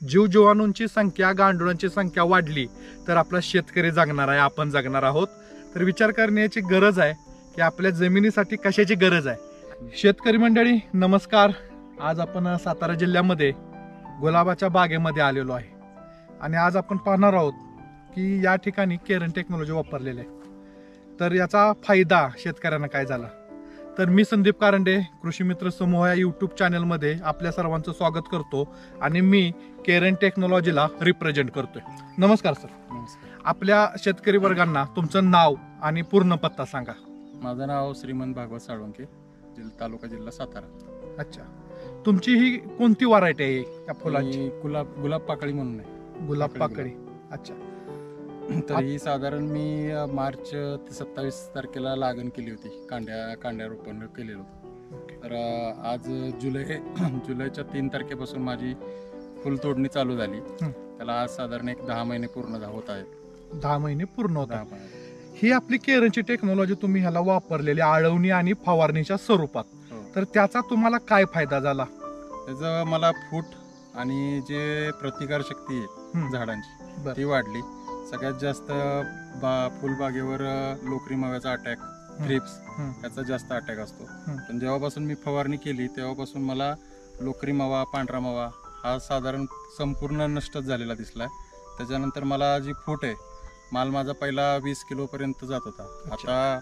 जीवजीवाणूंची संख्या, गांडुळांची संख्या वाढली तर आपला शेतकरी जगणार आहे, आपण जगणार आहोत. तर विचार करण्याची गरज आहे की आपल्या जमिनीसाठी कशाची गरज आहे. शेतकरी मंडळी नमस्कार. आज आपण सातारा जिल्ह्यामध्ये गुलाबाच्या बागेमध्ये आलेलो आहे आणि आज आपण पाहणार आहोत की या ठिकाणी केरन टेक्नॉलॉजी वापरलेली आहे. तर याचा फायदा शेतकऱ्यांना काय झाला. तर मी संदीप कारंडे कृषी मित्र समूह या यूट्यूब चॅनलमध्ये आपल्या सर्वांचं स्वागत करतो आणि मी केरन टेक्नॉलॉजीला रिप्रेझेंट करतोय. नमस्कार सर. नमस्कार. आपल्या शेतकरी वर्गांना तुमचं नाव आणि पूर्ण पत्ता सांगा. माझं नाव श्रीमंत भागवत साळुंके, तालुका जिल्हा सातारा. अच्छा, तुमची ही कोणती व्हरायटी आहे या फुलांची? गुलाब पाकळी म्हणून आहे. गुलाब पाकळी. अच्छा. तर ही साधारण मी मार्च 27 तारखेला लागण केली होती. कांड्या रोपण केलेलं होतं. तर आज जुलैच्या 3 तारखेपासून माझी फुल तोडणी चालू झाली. त्याला आज साधारण एक 10 महिने पूर्ण होत आहेत. 10 महिने पूर्ण होत आहेत. ही आपली केरनची टेक्नॉलॉजी तुम्ही ह्याला वापरलेली आळवणी आणि फवारणीच्या स्वरूपात. तर त्याचा तुम्हाला काय फायदा झाला? त्याचा मला फूट आणि जे प्रतिकार शक्ती आहे झाडांची ती वाढली. सगळ्यात जास्त फुलबागेवर लोकरी माव्याचा अटॅक, थ्रिप्स याचा जास्त अटॅक असतो. पण जेव्हापासून मी फवारणी केली तेव्हापासून मला लोकरी मावा, पांढरा मावा हा साधारण संपूर्ण नष्टच झालेला दिसलाय. त्याच्यानंतर मला जी फूट आहे, माल माझा पहिला 20 किलो पर्यंत जात होता. आता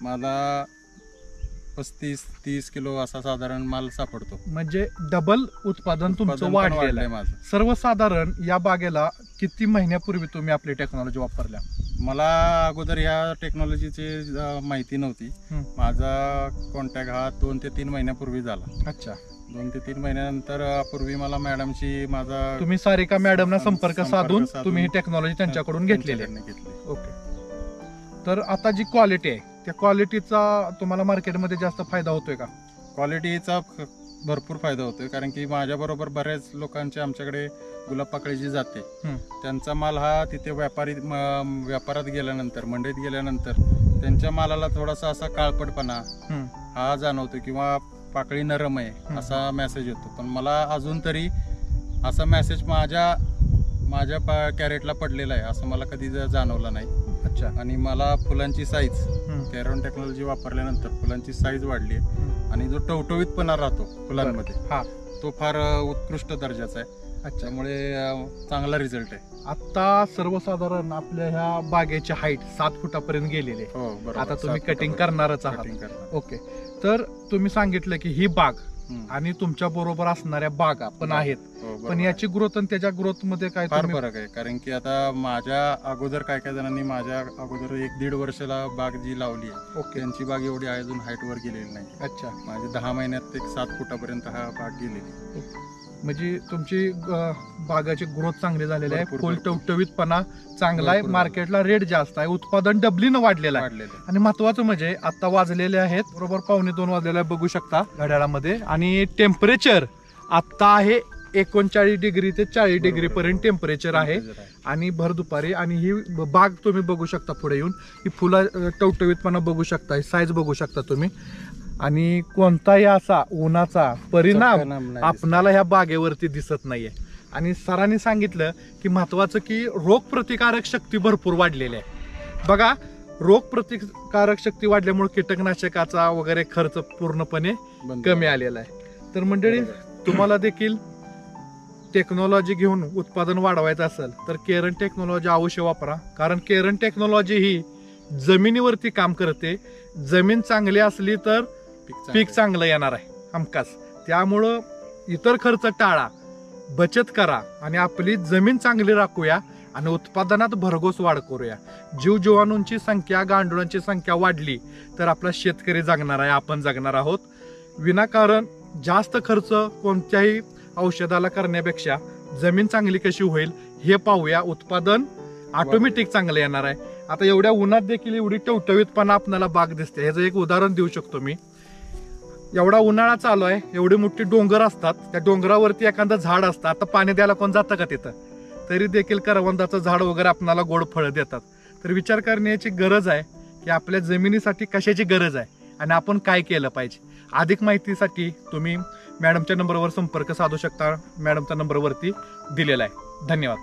मला 35-30 किलो असा साधारण माल सापडतो. म्हणजे डबल उत्पादन तुमचं वाढलेलं आहे माझं. सर्वसाधारण या बागेला किती महिन्यापूर्वी तुम्ही आपली टेक्नॉलॉजी वापरल्या? मला अगोदर ह्या टेक्नॉलॉजीची माहिती नव्हती. माझा कॉन्टॅक्ट हा 2 ते 3 महिन्यापूर्वी झाला. अच्छा. 2 ते 3 महिन्यानंतर पूर्वी मला मॅडमची तुम्ही सारिका मॅडमना संपर्क साधून तुम्ही ही टेक्नॉलॉजी त्यांच्याकडून घेतलेली. ओके. तर आता जी क्वालिटी आहे त्या क्वालिटीचा तुम्हाला मार्केटमध्ये जास्त फायदा होतोय का? क्वालिटीचा भरपूर फायदा होतोय, कारण की माझ्याबरोबर बऱ्याच लोकांचे आमच्याकडे गुलाब पाकळी जी जाते त्यांचा माल हा तिथे व्यापारात गेल्यानंतर, मंडईत गेल्यानंतर त्यांच्या मालाला थोडासा असा काळपटपणा हा जाणवतो किंवा पाकळी नरम आहे असा मेसेज येतो. पण मला अजून तरी असा मेसेज माझ्या कॅरेटला पडलेला आहे असं मला कधी जाणवलं नाही. अच्छा. आणि मला फुलांची साईज केरन टेक्नॉलॉजी वापरल्यानंतर फुलांची साईज वाढली आहे आणि जो टवटवीतपणा राहतो फुलांमध्ये तो फार उत्कृष्ट दर्जाचा आहे. त्यामुळे चांगला रिझल्ट आहे. आता सर्वसाधारण आपल्या ह्या बागेची हाईट 7 फुटापर्यंत गेलेली आहे. आता तुम्ही कटिंग करणारच आहात. ओके. तर तुम्ही सांगितलं की ही बाग आणि तुमच्या बरोबर असणाऱ्या बागा पण आहेत, पण याची ग्रोथ आणि त्याच्या ग्रोथ मध्ये काय फार फरक आहे. कारण की आता माझ्या अगोदर काय जणांनी माझ्या अगोदर 1-1.5 वर्षाला बाग जी लावली आहे त्यांची बाग एवढी अजून हाईट वर गेलेली नाही. अच्छा. माझी 10 महिन्यात 7 फुटापर्यंत हा बाग गेलेली. म्हणजे तुमची बागाची ग्रोथ चांगली झालेली आहे. फुल टवटवीतपणा चांगला आहे. मार्केटला रेट जास्त आहे. उत्पादन डबलीनं वाढलेलं आहे. आणि महत्वाचं म्हणजे आता वाजलेले आहेत बरोबर 1:45 वाजलेले आहे बघू शकता घड्याळामध्ये. आणि टेम्परेचर आता आहे 39 डिग्री ते 40 डिग्री पर्यंत टेम्परेचर आहे आणि भर दुपारी. आणि ही बाग तुम्ही बघू शकता पुढे येऊन. ही फुलं टवटवीतपणा बघू शकता, साईज बघू शकता तुम्ही. आणि कोणताही असा उन्हाचा परिणाम आपणाला ह्या बागेवरती दिसत नाहीये. आणि सरांनी सांगितलं की महत्वाचं की रोग प्रतिकारक शक्ती भरपूर वाढलेली आहे. बघा, रोग प्रतिकारक शक्ती वाढल्यामुळे कीटकनाशकाचा वगैरे खर्च पूर्णपणे कमी आलेला आहे. तर मंडळी तुम्हाला देखील टेक्नॉलॉजी घेऊन उत्पादन वाढवायचं असेल तर केरन टेक्नॉलॉजी अवश्य वापरा. कारण केरन टेक्नॉलॉजी ही जमिनीवरती काम करते. जमीन चांगली असली तर पीक चांगलं येणार आहे हमखास. त्यामुळं इतर खर्च टाळा, बचत करा आणि आपली जमीन चांगली राखूया आणि उत्पादनात भरघोस वाढ करूया. जीवजीवाणूंची संख्या, गांडुळांची संख्या वाढली तर आपला शेतकरी जगणार आहे, आपण जगणार आहोत. विनाकारण जास्त खर्च कोणत्याही औषधाला करण्यापेक्षा जमीन चांगली कशी होईल हे पाहूया. उत्पादन ऑटोमॅटिक चांगलं येणार आहे. आता एवढ्या उन्हात देखील एवढी टवटवीतपणा आपल्याला बाग दिसते. ह्याचं एक उदाहरण देऊ शकतो मी. एवढा उन्हाळा चालू आहे, एवढी मोठी डोंगर असतात, त्या डोंगरावरती एखादं झाड असतं. आता पाणी द्यायला कोण जातं का तिथं? तरी देखील करवंदाचं झाड वगैरे आपल्याला गोड फळं देतात. तर विचार करण्याची गरज आहे की आपल्या जमिनीसाठी कशाची गरज आहे आणि आपण काय केलं पाहिजे. अधिक माहितीसाठी तुम्ही मॅडमच्या नंबरवर संपर्क साधू शकता. मॅडमचा नंबर वरती दिलेला आहे. धन्यवाद.